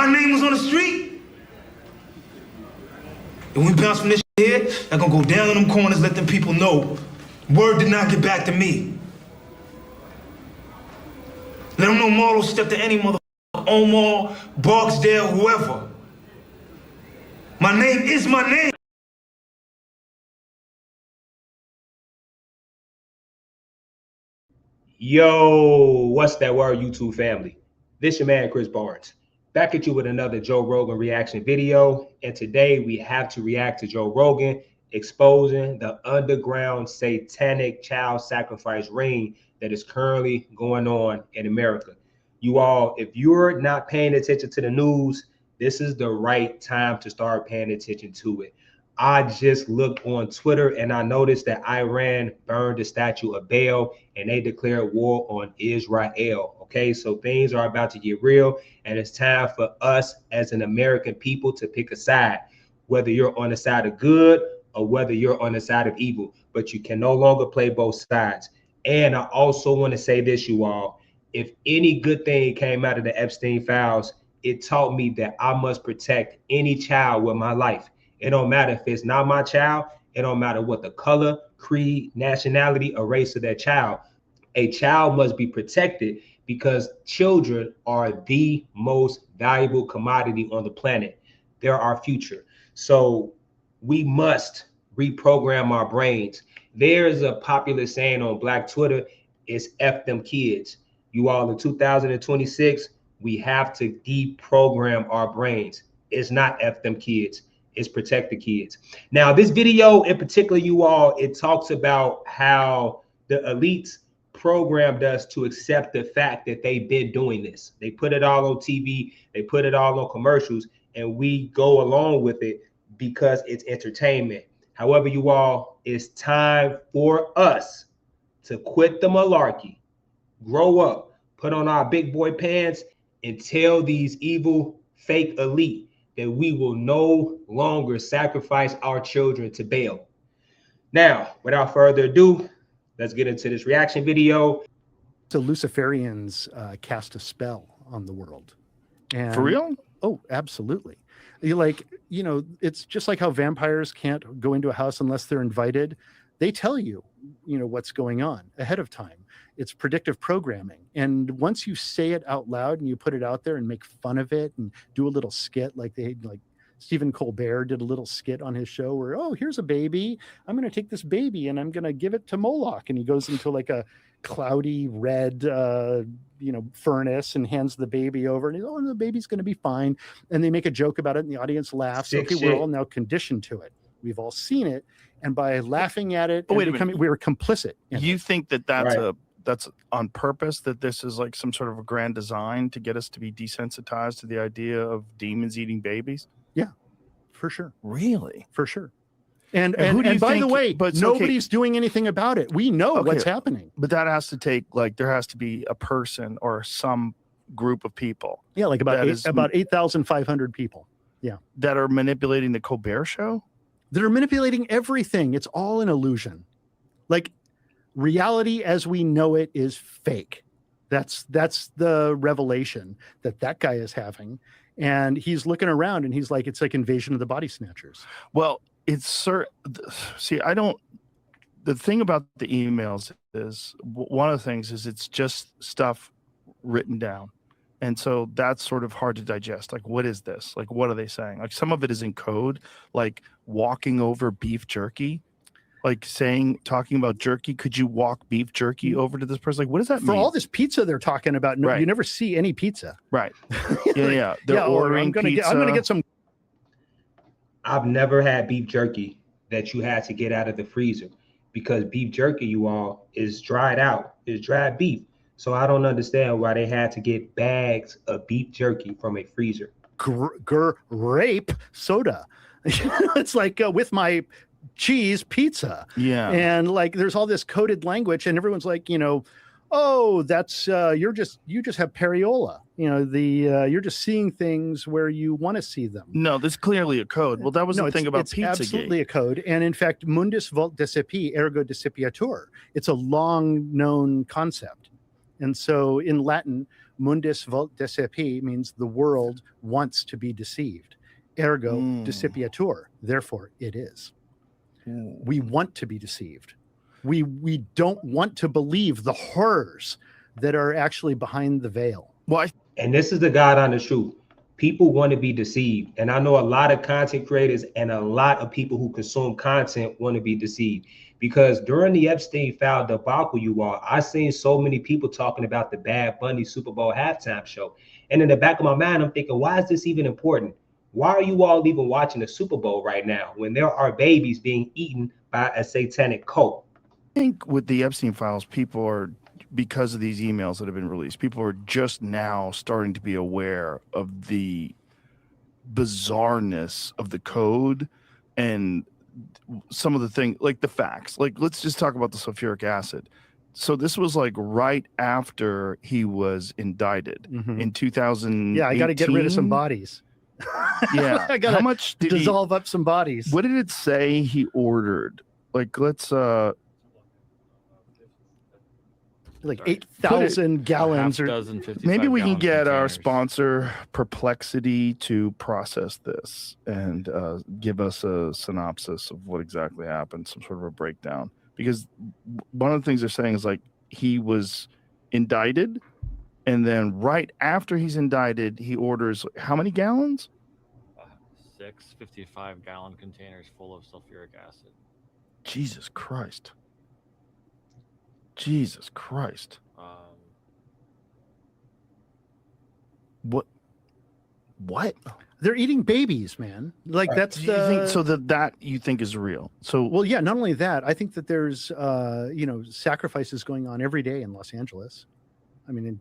my name was on the street, and we bounce from this here, I'm gonna go down in them corners, let them people know word did not get back to me. Let them know Marlo stepped to any motherfucker, Omar, Barksdale, whoever. My name is my name. Yo, what's that word, YouTube family? This your man, Chris Barnes. Back at you with another Joe Rogan reaction video. And today we have to react to Joe Rogan exposing the underground satanic child sacrifice ring that is currently going on in America. You all, if you're not paying attention to the news, this is the right time to start paying attention to it. I just looked on Twitter and I noticed that Iran burned the statue of Baal and they declared war on Israel. Okay, so things are about to get real, and it's time for us as an American people to pick a side, whether you're on the side of good or whether you're on the side of evil, but you can no longer play both sides. And I also want to say this, you all, if any good thing came out of the Epstein files, it taught me that I must protect any child with my life. It don't matter if it's not my child. It don't matter what the color, creed, nationality, or race of that child. A child must be protected because children are the most valuable commodity on the planet. They're our future. So we must reprogram our brains. There's a popular saying on Black Twitter, it's F them kids. You all, in 2026, we have to deprogram our brains. It's not F them kids. Is protect the kids. Now, this video in particular, you all, it talks about how the elites programmed us to accept the fact that they've been doing this. They put it all on TV, they put it all on commercials, and we go along with it because it's entertainment. However, you all, it's time for us to quit the malarkey, grow up, put on our big boy pants, and tell these evil fake elite that we will no longer sacrifice our children to Baal. Now, without further ado, let's get into this reaction video. The Luciferians cast a spell on the world. And, for real? Oh, absolutely. It's just like how vampires can't go into a house unless they're invited. They tell you, what's going on ahead of time. It's predictive programming. And once you say it out loud and you put it out there and make fun of it and do a little skit, like Stephen Colbert did a little skit on his show where, oh, here's a baby. I'm going to take this baby and I'm going to give it to Moloch. And he goes into like a cloudy red, furnace and hands the baby over. And he's, oh, the baby's going to be fine. And they make a joke about it and the audience laughs. Okay, we're all now conditioned to it. We've all seen it. And by laughing at it, we're complicit. You think that that's right. That's on purpose, that this is like some sort of a grand design to get us to be desensitized to the idea of demons eating babies? Yeah, for sure. Really? For sure. And who do you by think, the way, but nobody's doing anything about it. We know what's happening. But that has to take, there has to be a person or some group of people. Yeah, like about 8,500 people. Yeah. That are manipulating the Colbert Show? That are manipulating everything. It's all an illusion. Like, reality as we know it is fake. That's the revelation that guy is having. And he's looking around and he's like, it's like Invasion of the Body Snatchers. Well, the thing about the emails is, one of the things is it's just stuff written down. And so that's sort of hard to digest. Like, what is this? Like, what are they saying? Like, some of it is in code, like walking over beef jerky. Like talking about jerky, could you walk beef jerky over to this person? Like, what does that mean? For all this pizza they're talking about, no, right. You never see any pizza. Right. Yeah. They're ordering pizza. I'm gonna get some. I've never had beef jerky that you had to get out of the freezer, because beef jerky, you all, is dried out. It's dried beef. So I don't understand why they had to get bags of beef jerky from a freezer. Grape soda. It's like with my cheese pizza. Yeah. And like there's all this coded language and everyone's like, oh, that's you just have pareola. You're just seeing things where you want to see them. No, there's clearly a code. Well, that was the thing about Pizzagate. It's absolutely a code. And in fact, mundus vult decipi, ergo decipiatur. It's a long known concept. And so in Latin, Mundus vult decepi means the world wants to be deceived. Ergo decipiatur, therefore it is. We want to be deceived. We don't want to believe the horrors that are actually behind the veil. Well, And this is the God honest truth. People want to be deceived. And I know a lot of content creators and a lot of people who consume content want to be deceived. Because during the Epstein file debacle, you all, I seen so many people talking about the Bad Bunny Super Bowl halftime show. And in the back of my mind, I'm thinking, why is this even important? Why are you all even watching the Super Bowl right now when there are babies being eaten by a satanic cult? I think with the Epstein files, people are, because of these emails that have been released, people are just now starting to be aware of the bizarreness of the code and some of the things, like the facts. Like, let's just talk about the sulfuric acid. So this was like right after he was indicted in 2000. Yeah, I got to get rid of some bodies. Yeah. I got How much did dissolve up some bodies. What did it say he ordered? Like, let's like 8,000 gallons, or maybe we can get our sponsor Perplexity to process this and give us a synopsis of what exactly happened, some sort of a breakdown. Because one of the things they're saying is like he was indicted, and then right after he's indicted, he orders how many gallons? 6 55-gallon containers full of sulfuric acid. Jesus Christ. Jesus Christ. What? They're eating babies, man. Like that's Do you think so that you think is real? So well, yeah. Not only that, I think that there's sacrifices going on every day in Los Angeles. I mean,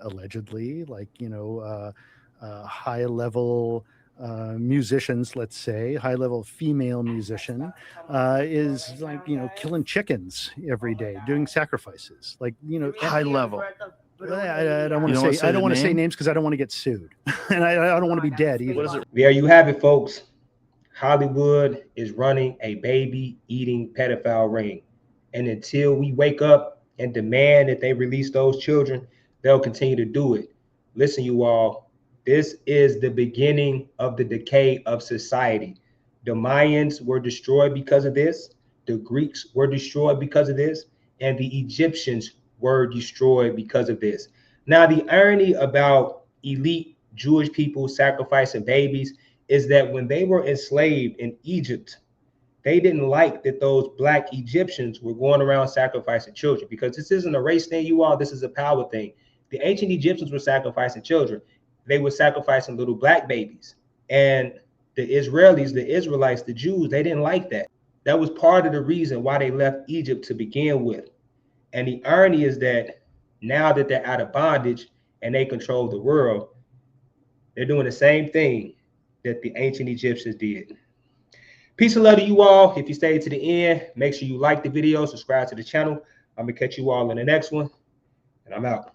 allegedly, like high level musicians, let's say, high level female musician is like killing chickens every day, doing sacrifices, like high level. I don't want to say I don't want to say names because I don't want to get sued, and I don't want to be dead either. There you have it, folks. Hollywood is running a baby eating pedophile ring, and until we wake up and demand that they release those children, they'll continue to do it. Listen, you all, this is the beginning of the decay of society. The Mayans were destroyed because of this. The Greeks were destroyed because of this, and the Egyptians were destroyed because of this. Now, the irony about elite Jewish people sacrificing babies is that when they were enslaved in Egypt, they didn't like that those Black Egyptians were going around sacrificing children, because this isn't a race thing, you all, this is a power thing. The ancient Egyptians were sacrificing children. They were sacrificing little Black babies. And the Israelis, the Israelites, the Jews, they didn't like that. That was part of the reason why they left Egypt to begin with. And the irony is that now that they're out of bondage and they control the world, they're doing the same thing that the ancient Egyptians did. Peace and love to you all. If you stayed to the end, make sure you like the video, subscribe to the channel. I'm going to catch you all in the next one, and I'm out.